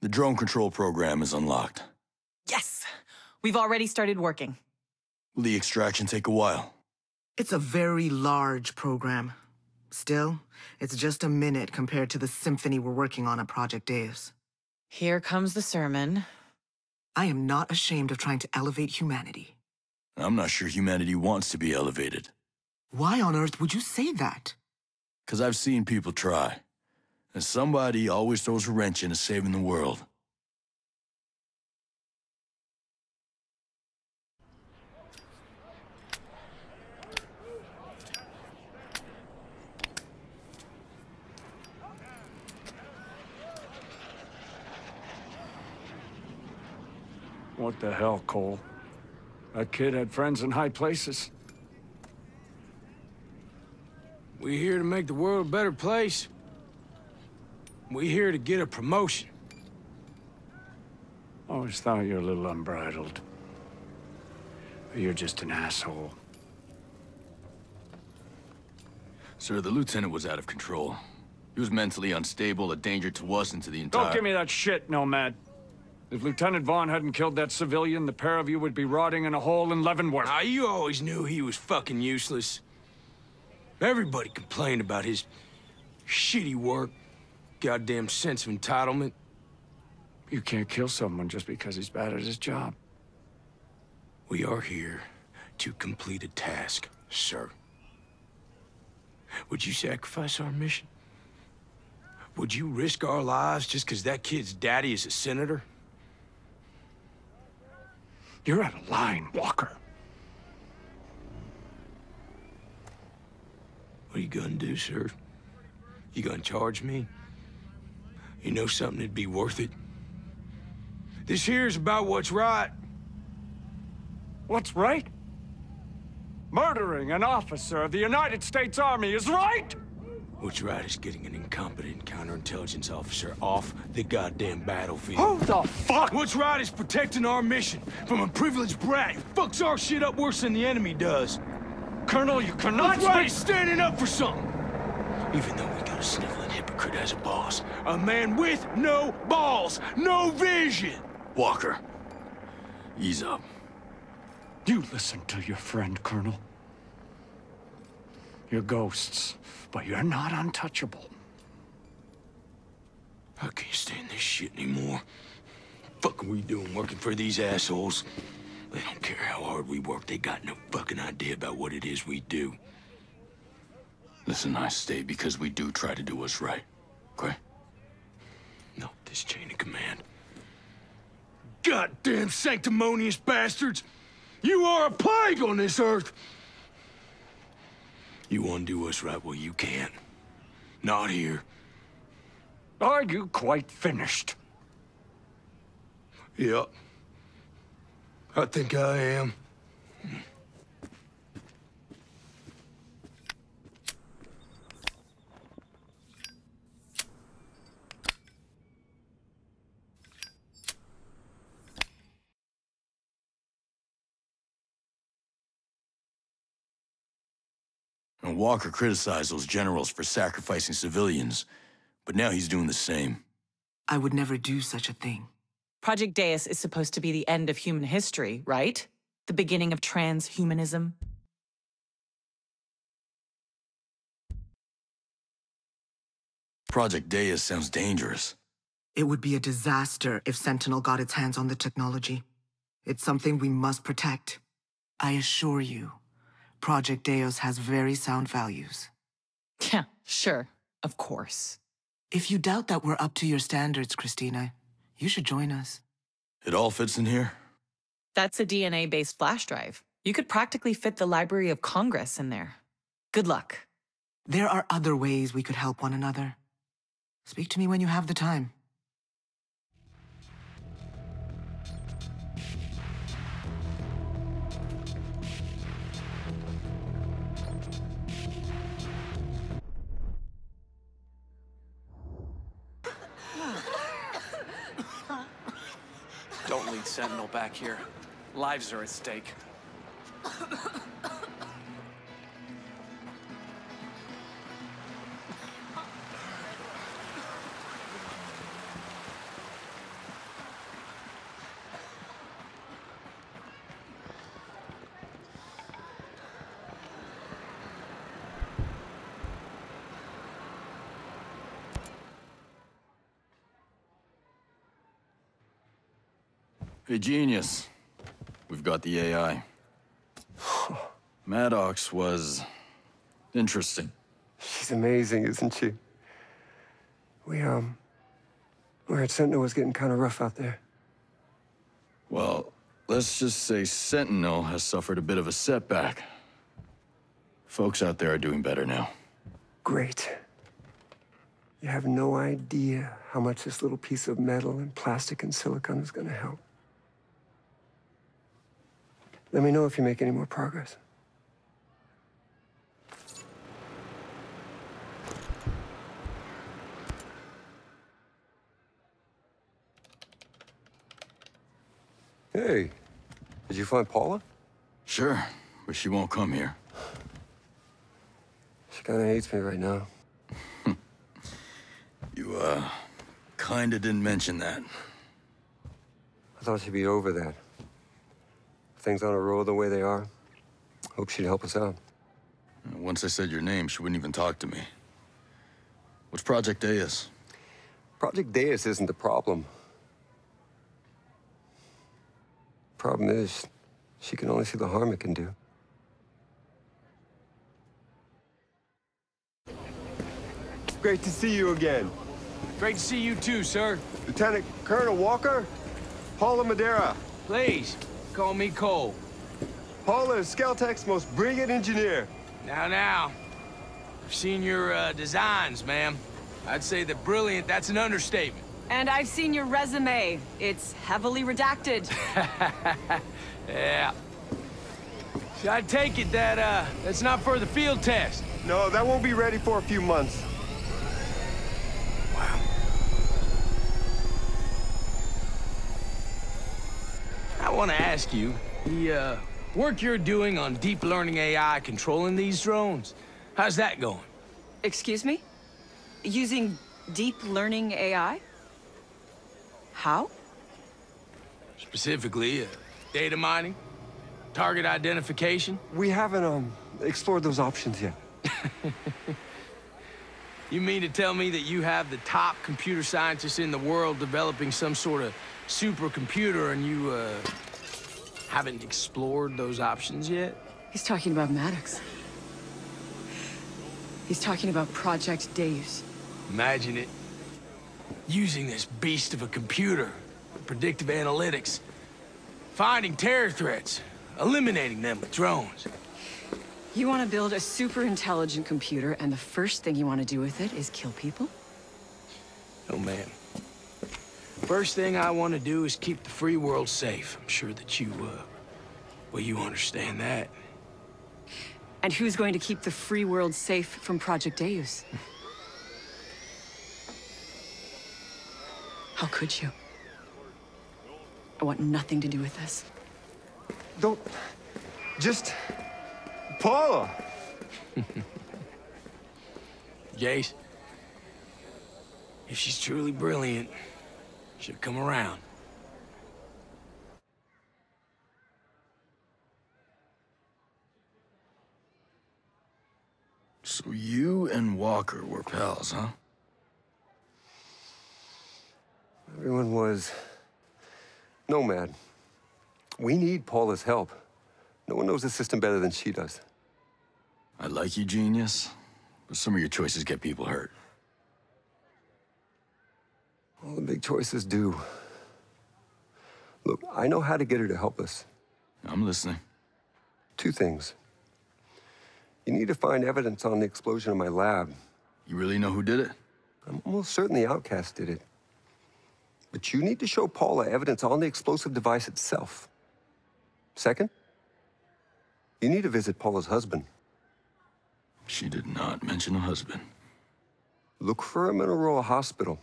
The drone control program is unlocked. Yes! We've already started working. Will the extraction take a while? It's a very large program. Still, it's just a minute compared to the symphony we're working on at Project Deus. Here comes the sermon. I am not ashamed of trying to elevate humanity. I'm not sure humanity wants to be elevated. Why on earth would you say that? Because I've seen people try. And somebody always throws a wrench into saving the world. What the hell, Cole? That kid had friends in high places. We here to make the world a better place. We here to get a promotion. Always thought you were a little unbridled. But you're just an asshole. Sir, the lieutenant was out of control. He was mentally unstable, a danger to us and to the entire... Don't give me that shit, Nomad. If Lieutenant Vaughn hadn't killed that civilian, the pair of you would be rotting in a hole in Leavenworth. Ah, you always knew he was fucking useless. Everybody complained about his shitty work. Goddamn sense of entitlement. You can't kill someone just because he's bad at his job. We are here to complete a task, sir. Would you sacrifice our mission? Would you risk our lives just because that kid's daddy is a senator? You're out of line, Walker. What are you gonna do, sir? You gonna charge me? You know something that'd be worth it? This here's about what's right. What's right? Murdering an officer of the United States Army is right! What's right is getting an incompetent counterintelligence officer off the goddamn battlefield. Who the fuck? What's right is protecting our mission from a privileged brat who fucks our shit up worse than the enemy does. Colonel, you cannot What's right is speak... standing up for something. Even though we got a sniveling hypocrite as a boss. A man with no balls, no vision. Walker, ease up. You listen to your friend, Colonel. You're ghosts, but you're not untouchable. I can't stand this shit anymore. Fuck are we doing working for these assholes? They don't care how hard we work. They got no fucking idea about what it is we do. Listen, I stay because we do try to do what's right, okay? Not this chain of command. Goddamn sanctimonious bastards! You are a plague on this earth! You want to do what's right? Well, you can't. Not here. Are you quite finished? Yep. I think I am. And Walker criticized those generals for sacrificing civilians, but now he's doing the same. I would never do such a thing. Project Deus is supposed to be the end of human history, right? The beginning of transhumanism. Project Deus sounds dangerous. It would be a disaster if Sentinel got its hands on the technology. It's something we must protect. I assure you, Project Deus has very sound values. Yeah, sure. Of course. If you doubt that we're up to your standards, Christina, you should join us. It all fits in here? That's a DNA-based flash drive. You could practically fit the Library of Congress in there. Good luck. There are other ways we could help one another. Speak to me when you have the time. Don't lead Sentinel back here. Lives are at stake. Hey, Genius. We've got the AI. Maddox was... interesting. She's amazing, isn't she? We heard Sentinel was getting kind of rough out there. Well, let's just say Sentinel has suffered a bit of a setback. Folks out there are doing better now. Great. You have no idea how much this little piece of metal and plastic and silicon is gonna help. Let me know if you make any more progress. Hey, did you find Paula? Sure, but she won't come here. She kinda hates me right now. You, kinda didn't mention that. I thought she'd be over that. Things on a roll the way they are. Hope she'd help us out. Once I said your name, she wouldn't even talk to me. What's Project Deus? Project Deus isn't the problem. Problem is, she can only see the harm it can do. Great to see you again. Great to see you too, sir. Lieutenant Colonel Walker, Paula Madeira. Please, call me Cole. Paula is Skeltech's most brilliant engineer. Now. I've seen your, designs, ma'am. I'd say that brilliant, that's an understatement. And I've seen your resume. It's heavily redacted. Yeah. So I take it that, that's not for the field test. No, that won't be ready for a few months. Wow. I want to ask you, the, work you're doing on deep learning AI controlling these drones, how's that going? Excuse me? Using deep learning AI? How? Specifically, data mining, target identification. We haven't, explored those options yet. You mean to tell me that you have the top computer scientists in the world developing some sort of supercomputer and you, haven't explored those options yet? He's talking about Maddox. He's talking about Project Deus. Imagine it. Using this beast of a computer, predictive analytics, finding terror threats, eliminating them with drones. You want to build a super intelligent computer, and the first thing you want to do with it is kill people? Oh, man. First thing I want to do is keep the free world safe. I'm sure that you, well, you understand that. And who's going to keep the free world safe from Project Deus? How could you? I want nothing to do with this. Don't... just... Paula! Jace, if she's truly brilliant, she'll come around. So you and Walker were pals, huh? Everyone was... nomad. We need Paula's help. No one knows the system better than she does. I like you, Genius, but some of your choices get people hurt. All the big choices do. Look, I know how to get her to help us. I'm listening. 2 things. You need to find evidence on the explosion in my lab. You really know who did it? I'm almost certain the Outcast did it. But you need to show Paula evidence on the explosive device itself. Second, you need to visit Paula's husband. She did not mention a husband. Look for him in Aurora Hospital.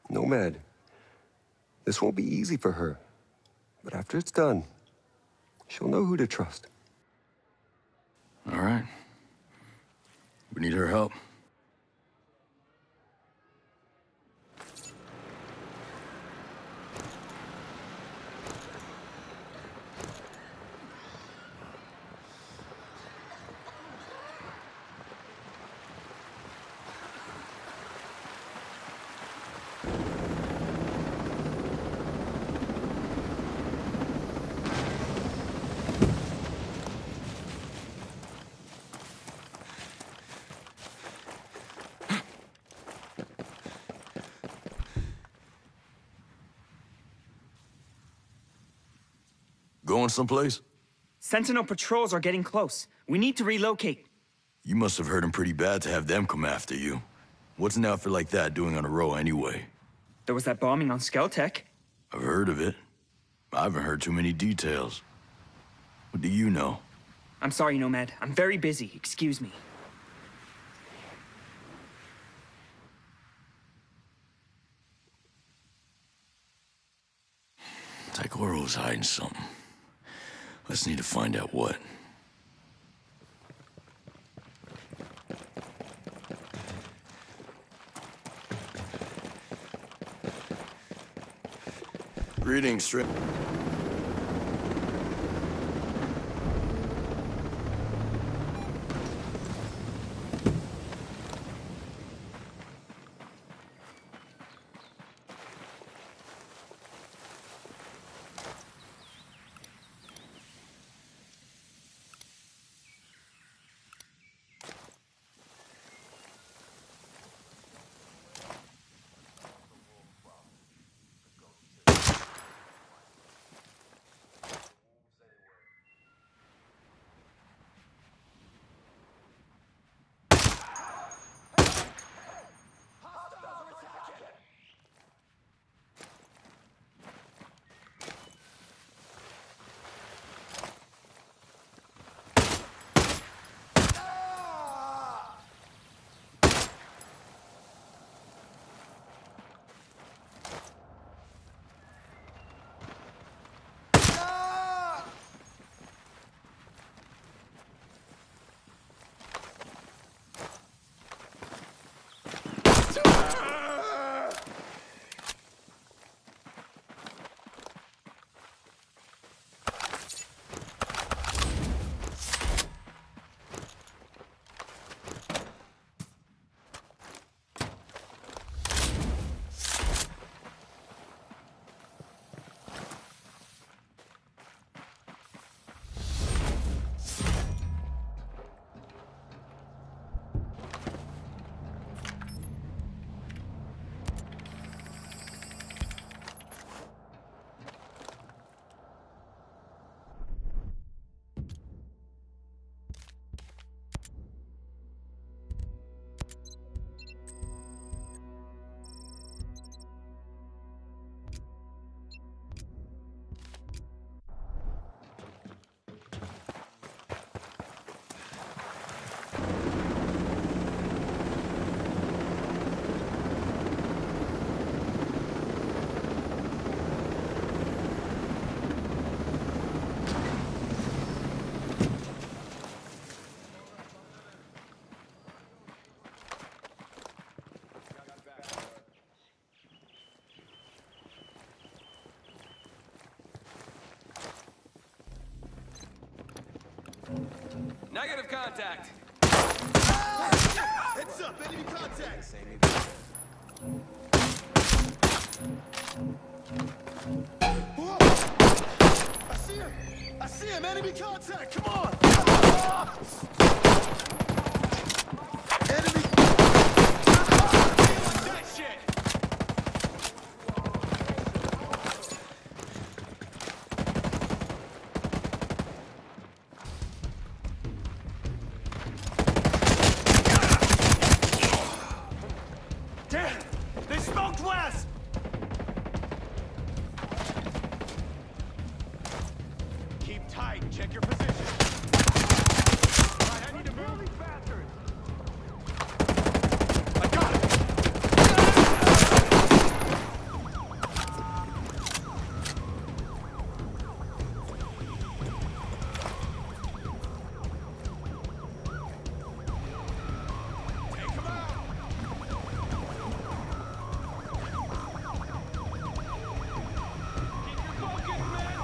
Nomad. This won't be easy for her. But after it's done, she'll know who to trust. All right. We need her help. going someplace? Sentinel patrols are getting close. We need to relocate. You must have hurt him pretty bad to have them come after you. What's an outfit like that doing on a row anyway? There was that bombing on Skeltec. I've heard of it. I haven't heard too many details. What do you know? I'm sorry, Nomad. I'm very busy. Excuse me. Taikoro's hiding something. Let's need to find out what. Greetings, Strip. Negative contact. Heads up, enemy contact. I see him, enemy contact, come on. Enemy. That shit. Damn! They smoked west! Keep tight, check your position. I need to move these bastards. I got it! Take him out! Keep your focus, man!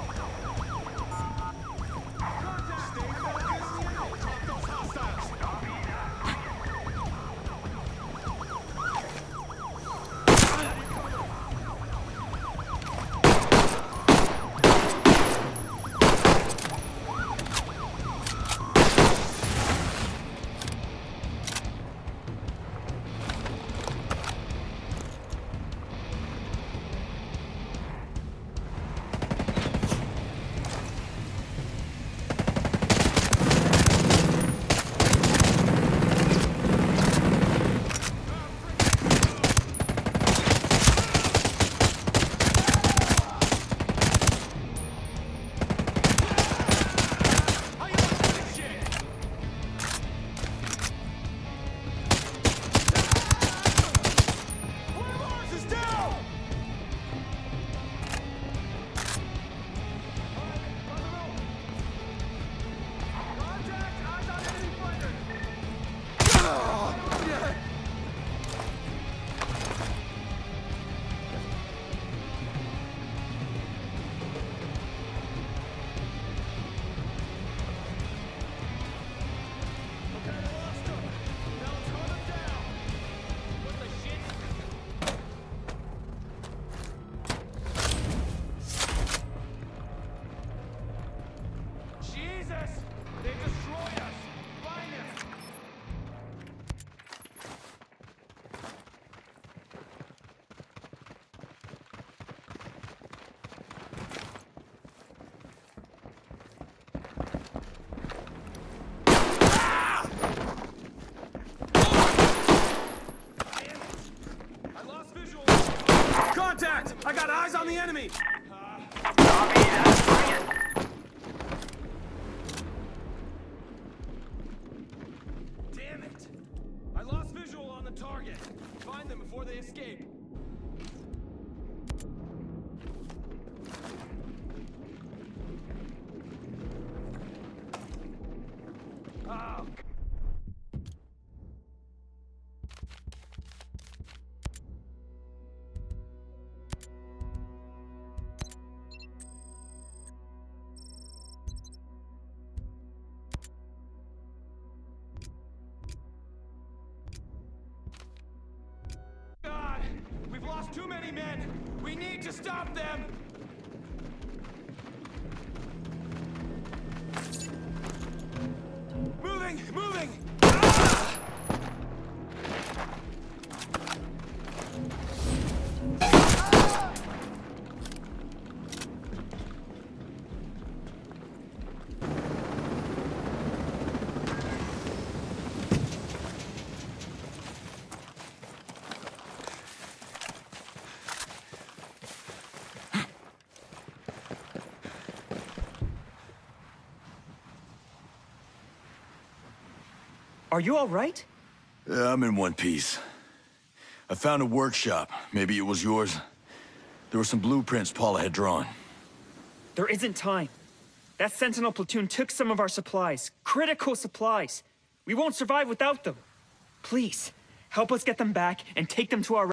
me! Copy, that's brilliant. Damn it! I lost visual on the target. Find them before they escape. Oh. God, we've lost too many men. We need to stop them. Moving, moving. Ah! Are you all right? Yeah, I'm in one piece. I found a workshop. Maybe it was yours. There were some blueprints Paula had drawn. There isn't time. That Sentinel platoon took some of our supplies. Critical supplies. We won't survive without them. Please, help us get them back and take them to our...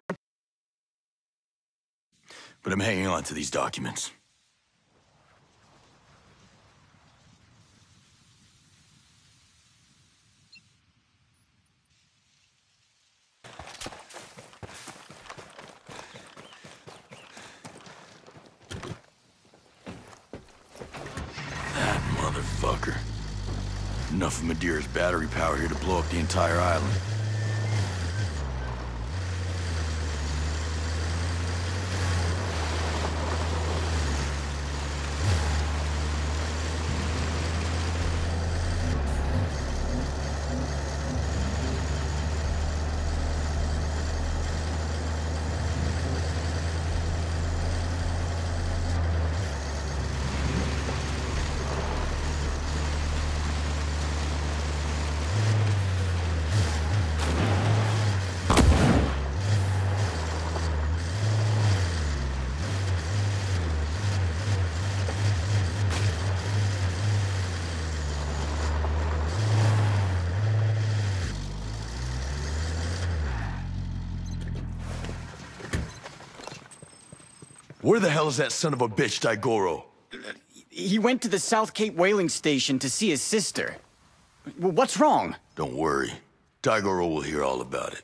But I'm hanging on to these documents. Motherfucker. Enough of Madeira's battery power here to blow up the entire island. Where the hell is that son of a bitch, Daigoro? He went to the South Cape whaling station to see his sister. What's wrong? Don't worry. Daigoro will hear all about it.